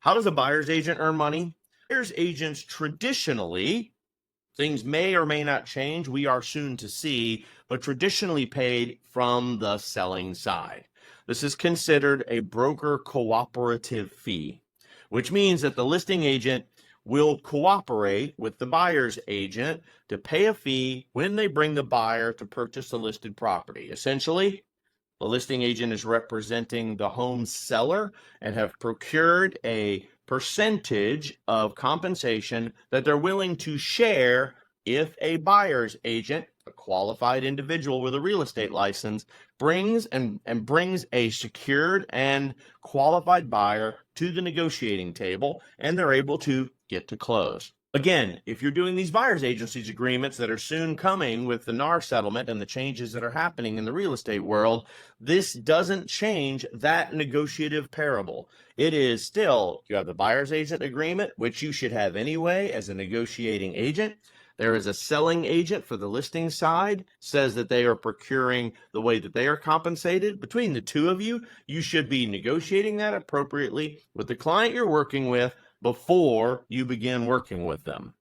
How does a buyer's agent earn money? Buyer's agents traditionally, things may or may not change, we are soon to see, but traditionally paid from the selling side. This is considered a broker cooperative fee, which means that the listing agent will cooperate with the buyer's agent to pay a fee when they bring the buyer to purchase the listed property. Essentially, the listing agent is representing the home seller and have procured a percentage of compensation that they're willing to share if a buyer's agent, a qualified individual with a real estate license, brings a secured and qualified buyer to the negotiating table, and they're able to get to close. Again, if you're doing these buyer's agencies agreements that are soon coming with the NAR settlement and the changes that are happening in the real estate world, this doesn't change that negotiative parable. It is still, you have the buyer's agent agreement, which you should have anyway as a negotiating agent. There is a selling agent for the listing side, says that they are procuring the way that they are compensated. Between the two of you, you should be negotiating that appropriately with the client you're working with before you begin working with them.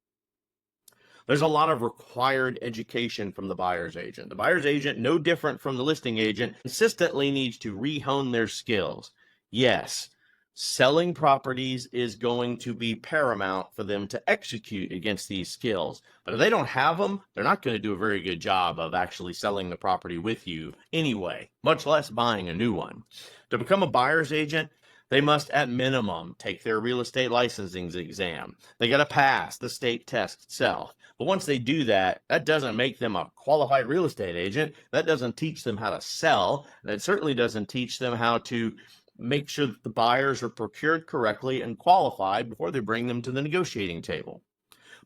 There's a lot of required education from the buyer's agent. The buyer's agent, no different from the listing agent, consistently needs to re-hone their skills. Yes, selling properties is going to be paramount for them to execute against these skills. But if they don't have them, they're not going to do a very good job of actually selling the property with you anyway, much less buying a new one. To become a buyer's agent, they must, at minimum, take their real estate licensing exam. They got to pass the state test itself. But once they do that, that doesn't make them a qualified real estate agent. That doesn't teach them how to sell. That certainly doesn't teach them how to make sure that the buyers are procured correctly and qualified before they bring them to the negotiating table.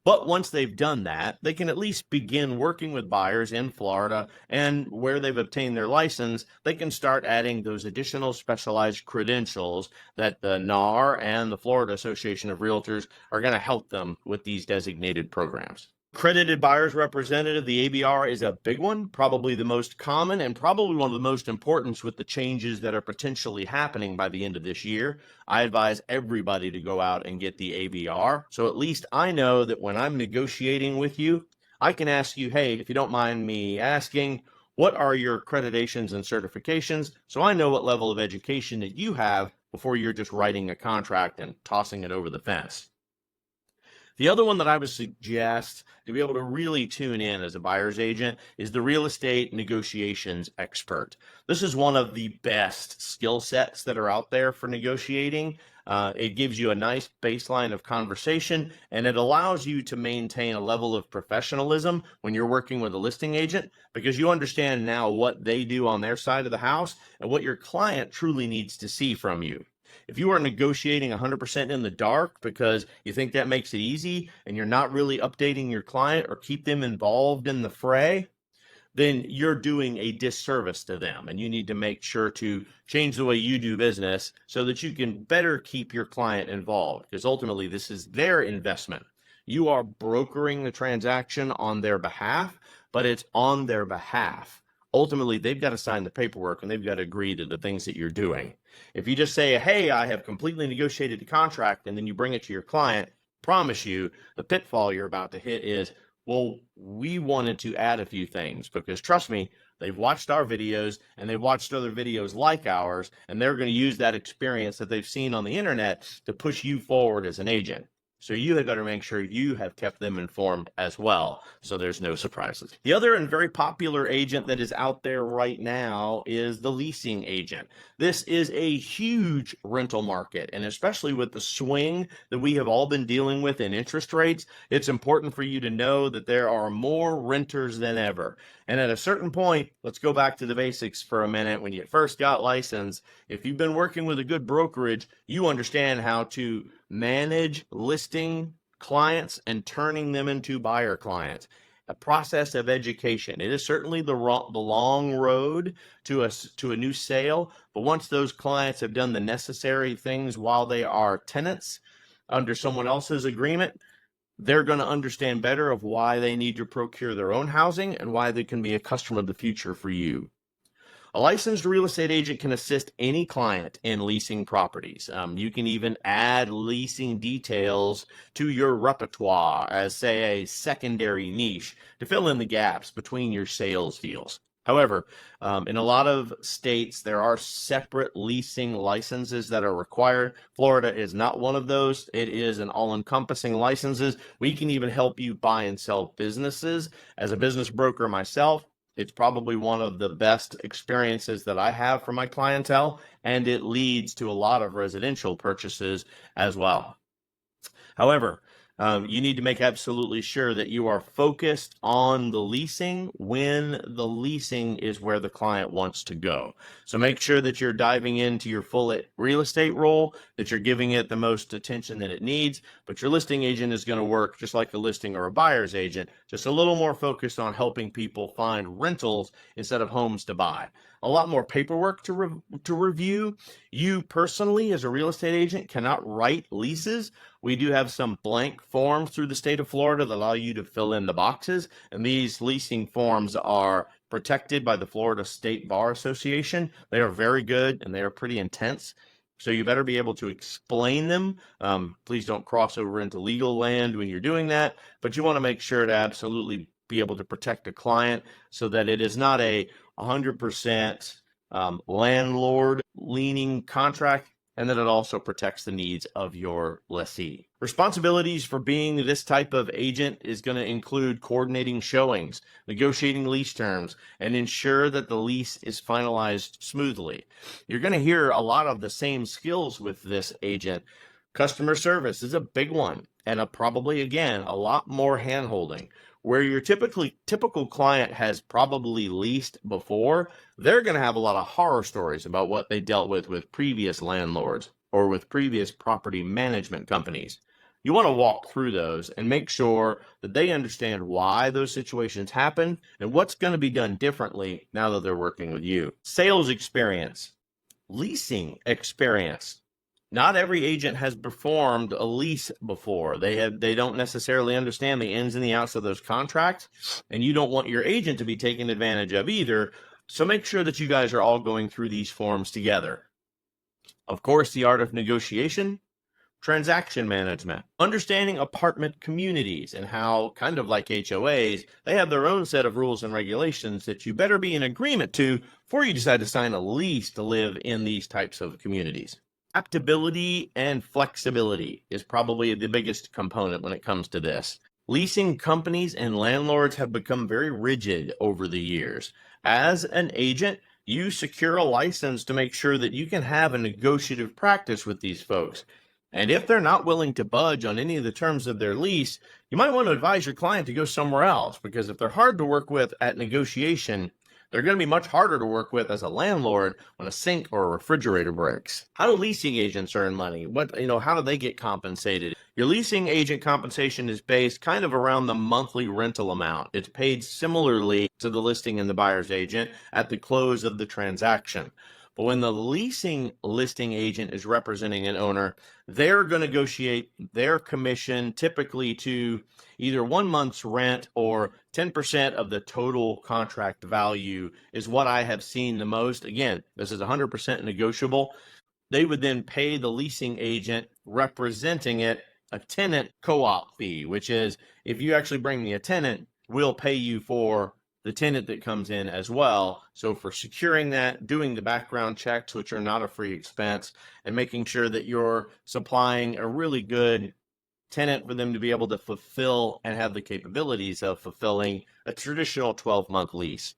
But once they've done that, they can at least begin working with buyers in Florida, and where they've obtained their license, they can start adding those additional specialized credentials that the NAR and the Florida Association of Realtors are going to help them with these designated programs. Accredited buyer's representative, the ABR, is a big one, probably the most common and probably one of the most important with the changes that are potentially happening by the end of this year. I advise everybody to go out and get the ABR. So at least I know that when I'm negotiating with you, I can ask you, hey, if you don't mind me asking, what are your accreditations and certifications? So I know what level of education that you have before you're just writing a contract and tossing it over the fence. The other one that I would suggest to be able to really tune in as a buyer's agent is the real estate negotiations expert. This is one of the best skill sets that are out there for negotiating. It gives you a nice baseline of conversation, and it allows you to maintain a level of professionalism when you're working with a listing agent, because you understand now what they do on their side of the house and what your client truly needs to see from you. If you are negotiating 100% in the dark because you think that makes it easy and you're not really updating your client or keep them involved in the fray, then you're doing a disservice to them. And you need to make sure to change the way you do business so that you can better keep your client involved, because ultimately this is their investment. You are brokering the transaction on their behalf, but it's on their behalf. Ultimately, they've got to sign the paperwork and they've got to agree to the things that you're doing. If you just say, hey, I have completely negotiated the contract, and then you bring it to your client, promise you the pitfall you're about to hit is, well, we wanted to add a few things, because trust me, they've watched our videos and they've watched other videos like ours, and they're going to use that experience that they've seen on the internet to push you forward as an agent. So you have got to make sure you have kept them informed as well, so there's no surprises. The other and very popular agent that is out there right now is the leasing agent. This is a huge rental market, and especially with the swing that we have all been dealing with in interest rates, it's important for you to know that there are more renters than ever. And at a certain point, let's go back to the basics for a minute. When you first got licensed, if you've been working with a good brokerage, you understand how to manage listing clients and turning them into buyer clients. A process of education. It is certainly the long road to a new sale, but once those clients have done the necessary things while they are tenants under someone else's agreement, they're going to understand better of why they need to procure their own housing and why they can be a customer of the future for you. A licensed real estate agent can assist any client in leasing properties. You can even add leasing details to your repertoire as, say, a secondary niche to fill in the gaps between your sales deals. However, in a lot of states, there are separate leasing licenses that are required. Florida is not one of those. It is an all-encompassing licenses. We can even help you buy and sell businesses. As a business broker myself, it's probably one of the best experiences that I have for my clientele, and it leads to a lot of residential purchases as well. However, you need to make absolutely sure that you are focused on the leasing when the leasing is where the client wants to go. So make sure that you're diving into your full real estate role, that you're giving it the most attention that it needs, but your listing agent is going to work just like a listing or a buyer's agent, just a little more focused on helping people find rentals instead of homes to buy. A lot more paperwork to review. You personally, as a real estate agent, cannot write leases. We do have some blank forms through the state of Florida that allow you to fill in the boxes, and these leasing forms are protected by the Florida State Bar Association. They are very good, and they are pretty intense. So you better be able to explain them. Please don't cross over into legal land when you're doing that, but you want to make sure to absolutely be able to protect a client so that it is not a 100% landlord leaning contract, and that it also protects the needs of your lessee. Responsibilities for being this type of agent is going to include coordinating showings, negotiating lease terms, and ensure that the lease is finalized smoothly. You're going to hear a lot of the same skills with this agent. Customer service is a big one, and probably, again, a lot more hand-holding. Where your typical client has probably leased before, they're going to have a lot of horror stories about what they dealt with previous landlords or with previous property management companies. You want to walk through those and make sure that they understand why those situations happen and what's going to be done differently now that they're working with you. Sales experience, leasing experience. Not every agent has performed a lease before. They don't necessarily understand the ins and the outs of those contracts, and you don't want your agent to be taken advantage of either. So make sure that you guys are all going through these forms together. Of course, the art of negotiation, transaction management, understanding apartment communities and how, kind of like HOAs, they have their own set of rules and regulations that you better be in agreement to before you decide to sign a lease to live in these types of communities. Adaptability and flexibility is probably the biggest component when it comes to this. Leasing companies and landlords have become very rigid over the years. As an agent, you secure a license to make sure that you can have a negotiative practice with these folks. And if they're not willing to budge on any of the terms of their lease, you might want to advise your client to go somewhere else, because if they're hard to work with at negotiation, they're going to be much harder to work with as a landlord when a sink or a refrigerator breaks. How do leasing agents earn money? How do they get compensated? Your leasing agent compensation is based kind of around the monthly rental amount. It's paid similarly to the listing and the buyer's agent at the close of the transaction. But when the leasing listing agent is representing an owner, they're going to negotiate their commission typically to either 1 month's rent or 10% of the total contract value is what I have seen the most. Again, this is 100% negotiable. They would then pay the leasing agent representing it a tenant co-op fee, which is if you actually bring me a tenant, we'll pay you for the tenant that comes in as well. So for securing that, doing the background checks, which are not a free expense, and making sure that you're supplying a really good tenant for them to be able to fulfill and have the capabilities of fulfilling a traditional 12-month lease.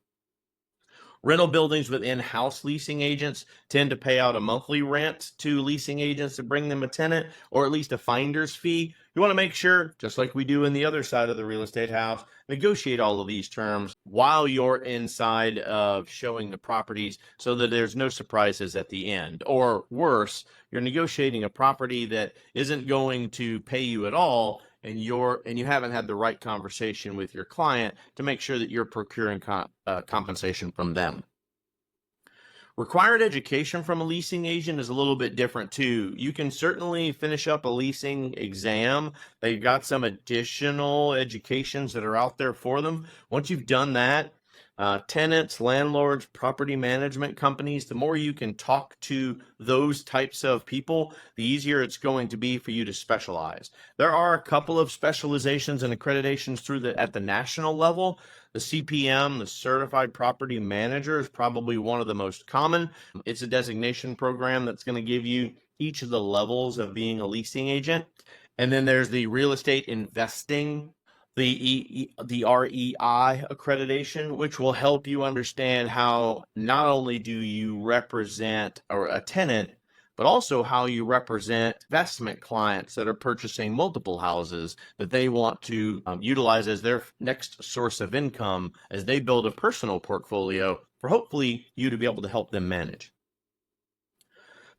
Rental buildings with in-house leasing agents tend to pay out a monthly rent to leasing agents to bring them a tenant, or at least a finder's fee. You want to make sure, just like we do in the other side of the real estate house, negotiate all of these terms while you're inside of showing the properties so that there's no surprises at the end. Or worse, you're negotiating a property that isn't going to pay you at all, and you haven't had the right conversation with your client to make sure that you're procuring compensation from them. Required education from a leasing agent is a little bit different too. You can certainly finish up a leasing exam. They've got some additional educations that are out there for them. Once you've done that, Tenants, landlords, property management companies, the more you can talk to those types of people, the easier it's going to be for you to specialize. There are a couple of specializations and accreditations at the national level. The CPM, the Certified Property Manager, is probably one of the most common. It's a designation program that's going to give you each of the levels of being a leasing agent. And then there's the real estate investing, the REI accreditation, which will help you understand how not only do you represent a tenant, but also how you represent investment clients that are purchasing multiple houses that they want to utilize as their next source of income as they build a personal portfolio for hopefully you to be able to help them manage.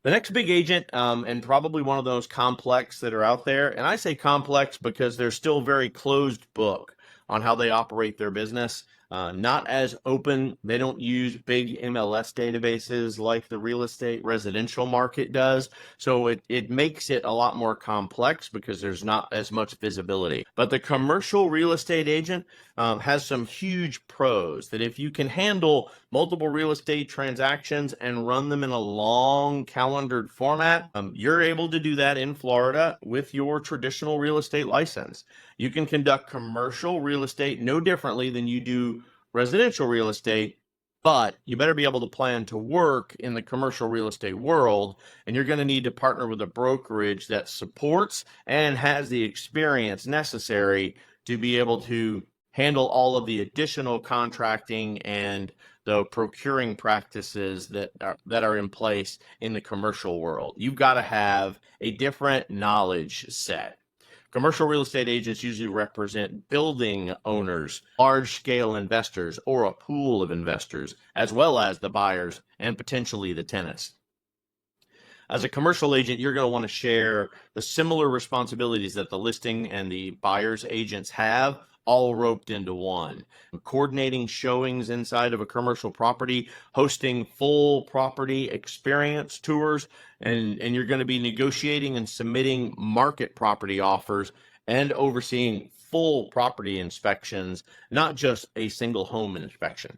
The next big agent, and probably one of those complex that are out there, and I say complex because they're still very closed book on how they operate their business. Not as open. They don't use big MLS databases like the real estate residential market does. So it makes it a lot more complex because there's not as much visibility. But the commercial real estate agent has some huge pros that if you can handle multiple real estate transactions and run them in a long calendared format, you're able to do that in Florida with your traditional real estate license. You can conduct commercial real estate no differently than you do residential real estate, but you better be able to plan to work in the commercial real estate world, and you're going to need to partner with a brokerage that supports and has the experience necessary to be able to handle all of the additional contracting and the procuring practices that are in place in the commercial world. You've got to have a different knowledge set. Commercial real estate agents usually represent building owners, large-scale investors, or a pool of investors, as well as the buyers and potentially the tenants. As a commercial agent, you're going to want to share the similar responsibilities that the listing and the buyer's agents have, all roped into one. Coordinating showings inside of a commercial property, hosting full property experience tours, and you're going to be negotiating and submitting market property offers and overseeing full property inspections, not just a single home inspection.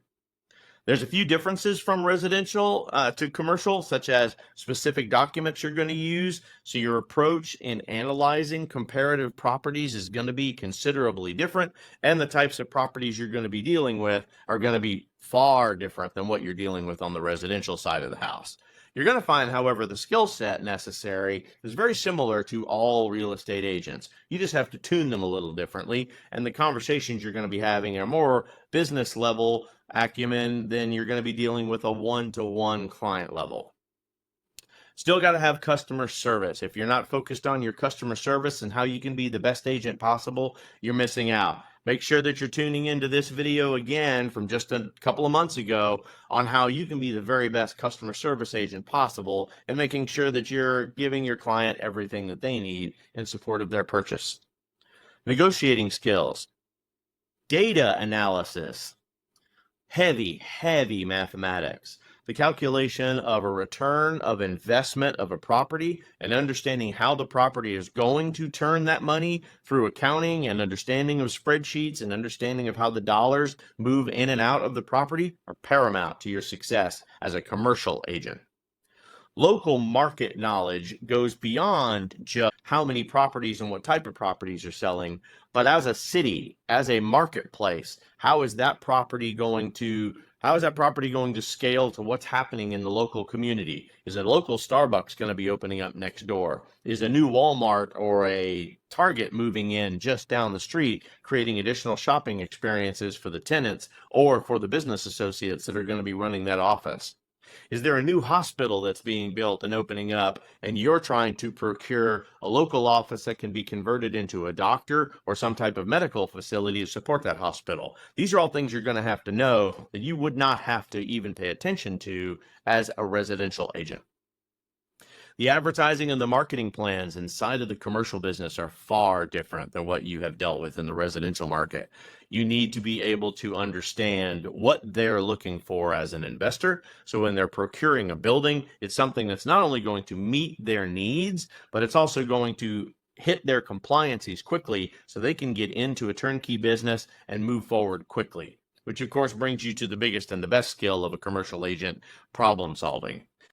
There's a few differences from residential to commercial, such as specific documents you're going to use. So your approach in analyzing comparative properties is going to be considerably different, and the types of properties you're going to be dealing with are going to be far different than what you're dealing with on the residential side of the house. You're going to find, however, the skill set necessary is very similar to all real estate agents. You just have to tune them a little differently, and the conversations you're going to be having are more business level acumen than you're going to be dealing with a one-to-one client level. Still got to have customer service. If you're not focused on your customer service and how you can be the best agent possible, you're missing out. Make sure that you're tuning into this video again from just a couple of months ago on how you can be the very best customer service agent possible and making sure that you're giving your client everything that they need in support of their purchase. Negotiating skills, data analysis, heavy mathematics, the calculation of a return of investment of a property and understanding how the property is going to turn that money through accounting and understanding of spreadsheets and understanding of how the dollars move in and out of the property are paramount to your success as a commercial agent. Local market knowledge goes beyond just how many properties and what type of properties are selling, but as a city, as a marketplace, how is that property going to scale to what's happening in the local community? Is a local Starbucks going to be opening up next door? Is a new Walmart or a Target moving in just down the street, creating additional shopping experiences for the tenants or for the business associates that are going to be running that office? Is there a new hospital that's being built and opening up, and you're trying to procure a local office that can be converted into a doctor or some type of medical facility to support that hospital? These are all things you're going to have to know that you would not have to even pay attention to as a residential agent. The advertising and the marketing plans inside of the commercial business are far different than what you have dealt with in the residential market. You need to be able to understand what they're looking for as an investor. So when they're procuring a building, it's something that's not only going to meet their needs, but it's also going to hit their compliances quickly so they can get into a turnkey business and move forward quickly. which of course brings you to the biggest and the best skill of a commercial agent, problem solving.